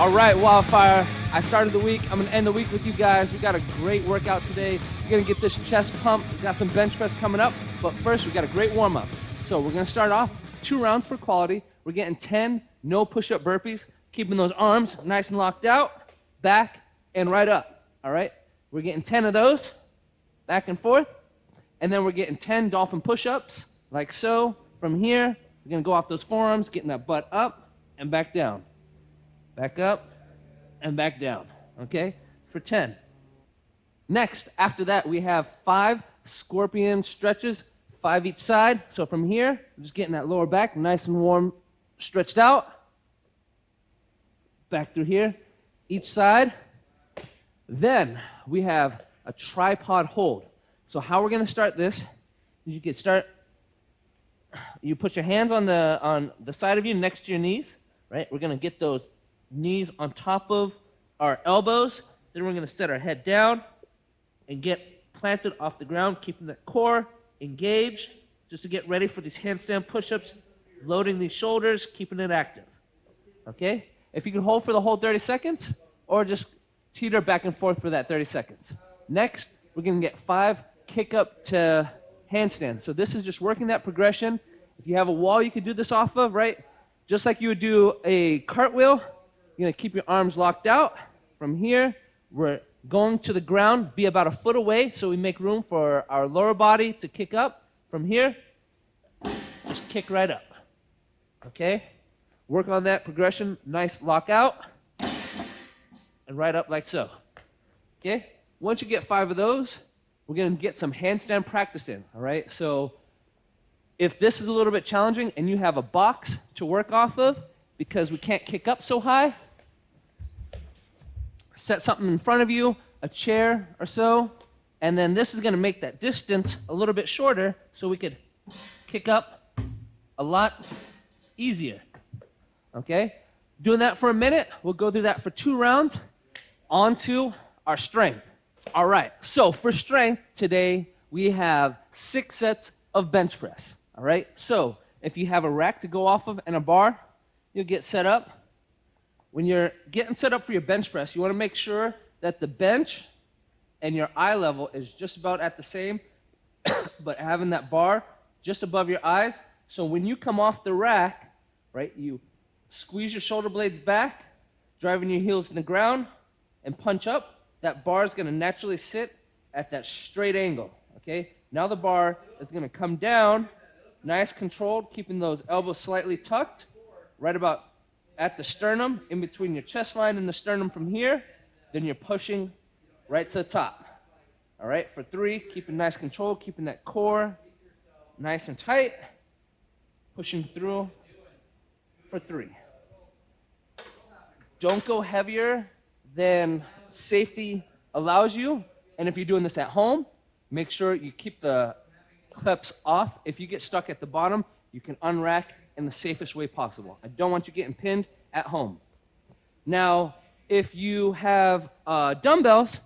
All right, Wildfire, I started the week. I'm going to end the week with you guys. We got a great workout today. We're going to get this chest pump. We got some bench press coming up. But first, we got a great warm-up. So we're going to start off 2 rounds for quality. We're getting 10 no push-up burpees, keeping those arms nice and locked out, back and right up. All right? We're getting 10 of those, back and forth. And then we're getting 10 dolphin push-ups, like so. From here, we're going to go off those forearms, getting that butt up and back down. Back up and back down, okay, for 10. Next, after that, we have 5 scorpion stretches, 5 each side. So from here, we're just getting that lower back nice and warm, stretched out. Back through here, each side. Then we have a tripod hold. So how we're going to start this is you put your hands on the side of you next to your knees, right? We're going to get those knees on top of our elbows. Then we're going to set our head down and get planted off the ground, keeping that core engaged, just to get ready for these handstand push-ups, loading these shoulders, keeping it active. Okay? If you can hold for the whole 30 seconds, or just teeter back and forth for that 30 seconds. Next, we're going to get 5 kick up to handstands. So this is just working that progression. If you have a wall you could do this off of, right? Just like you would do a cartwheel, you're going to keep your arms locked out. From here, we're going to the ground, be about a foot away so we make room for our lower body to kick up. From here, just kick right up. Okay? Work on that progression. Nice lock out. And right up like so. Okay? Once you get 5 of those, we're going to get some handstand practice in. All right? So if this is a little bit challenging and you have a box to work off of because we can't kick up so high, set something in front of you, a chair or so, and then this is going to make that distance a little bit shorter so we could kick up a lot easier. Okay? Doing that for a minute. We'll go through that for 2 rounds. On to our strength. All right. So for strength today, we have 6 sets of bench press. All right? So if you have a rack to go off of and a bar, you'll get set up. When you're getting set up for your bench press, you want to make sure that the bench and your eye level is just about at the same, but having that bar just above your eyes. So when you come off the rack, right, you squeeze your shoulder blades back, driving your heels in the ground, and punch up. That bar is going to naturally sit at that straight angle, okay? Now the bar is going to come down, nice controlled, keeping those elbows slightly tucked, right about at the sternum, in between your chest line and the sternum from here. Then you're pushing right to the top. All right, for 3, keeping nice control, keeping that core nice and tight, pushing through for 3. Don't go heavier than safety allows you. And if you're doing this at home, make sure you keep the clips off. If you get stuck at the bottom, you can unrack in the safest way possible. I don't want you getting pinned at home. Now, if you have dumbbells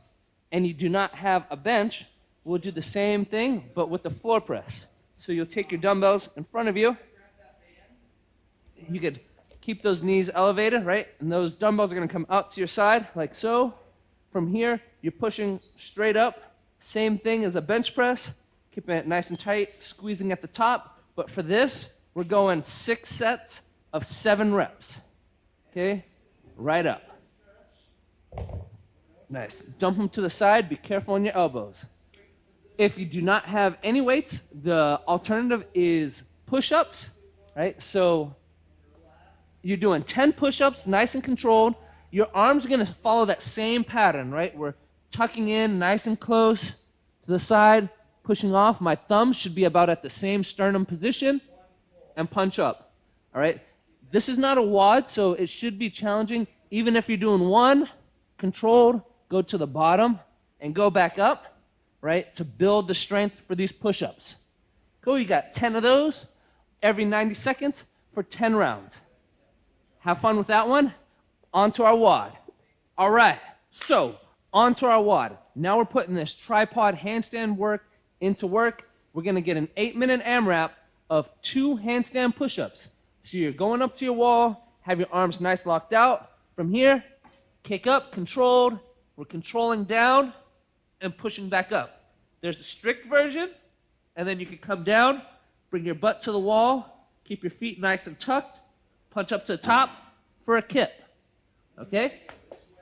and you do not have a bench, we'll do the same thing, but with the floor press. So you'll take your dumbbells in front of you. You could keep those knees elevated, right? And those dumbbells are going to come out to your side, like so. From here, you're pushing straight up. Same thing as a bench press. Keeping it nice and tight, squeezing at the top. But for this, we're going 6 sets of 7 reps. Okay? Right up. Nice. Dump them to the side. Be careful on your elbows. If you do not have any weights, the alternative is push-ups, right? So you're doing 10 push-ups, nice and controlled. Your arms are going to follow that same pattern, right? We're tucking in nice and close to the side, pushing off. My thumbs should be about at the same sternum position, and punch up, all right? This is not a WOD, so it should be challenging. Even if you're doing 1, controlled, go to the bottom and go back up, right, to build the strength for these push-ups. Cool, you got 10 of those every 90 seconds for 10 rounds. Have fun with that one. On to our WOD. All right, so on to our WOD. Now we're putting this tripod handstand work into work. We're going to get an 8-minute AMRAP of 2 handstand push-ups. So you're going up to your wall, have your arms nice locked out. From here, kick up, controlled. We're controlling down and pushing back up. There's the strict version, and then you can come down, bring your butt to the wall, keep your feet nice and tucked, punch up to the top for a kip. Okay?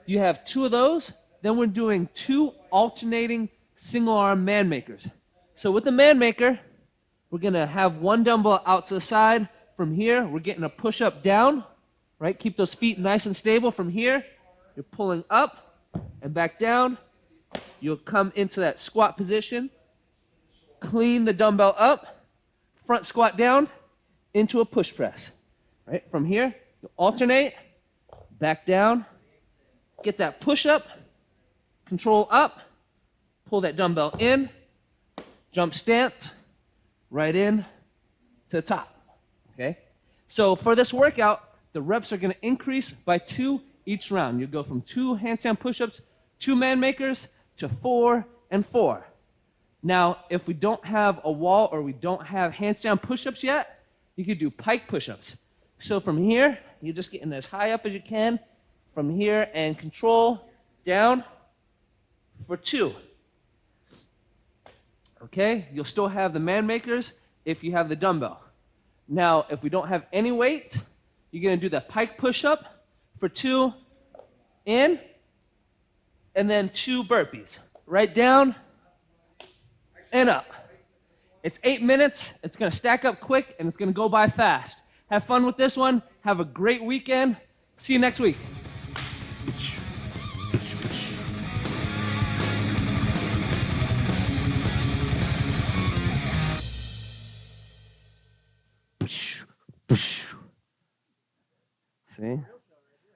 You have 2 of those. Then we're doing 2 alternating single arm man makers. So with the man maker, we're going to have 1 dumbbell out to the side. From here, we're getting a push up down, right? Keep those feet nice and stable. From here, you're pulling up and back down. You'll come into that squat position, clean the dumbbell up, front squat down, into a push press, right? From here, you'll alternate, back down, get that push up, control up, pull that dumbbell in, jump stance, right in to the top, okay? So for this workout, the reps are gonna increase by 2 each round. You go from 2 handstand push-ups, 2 man makers, to 4 and 4. Now, if we don't have a wall or we don't have handstand push-ups yet, you could do pike push-ups. So from here, you're just getting as high up as you can. From here and control down for 2. Okay, you'll still have the man makers if you have the dumbbell. Now, if we don't have any weight, you're gonna do the pike push-up for 2 in, and then 2 burpees. Right down and up. It's 8 minutes, it's gonna stack up quick, and it's gonna go by fast. Have fun with this one, have a great weekend. See you next week. See?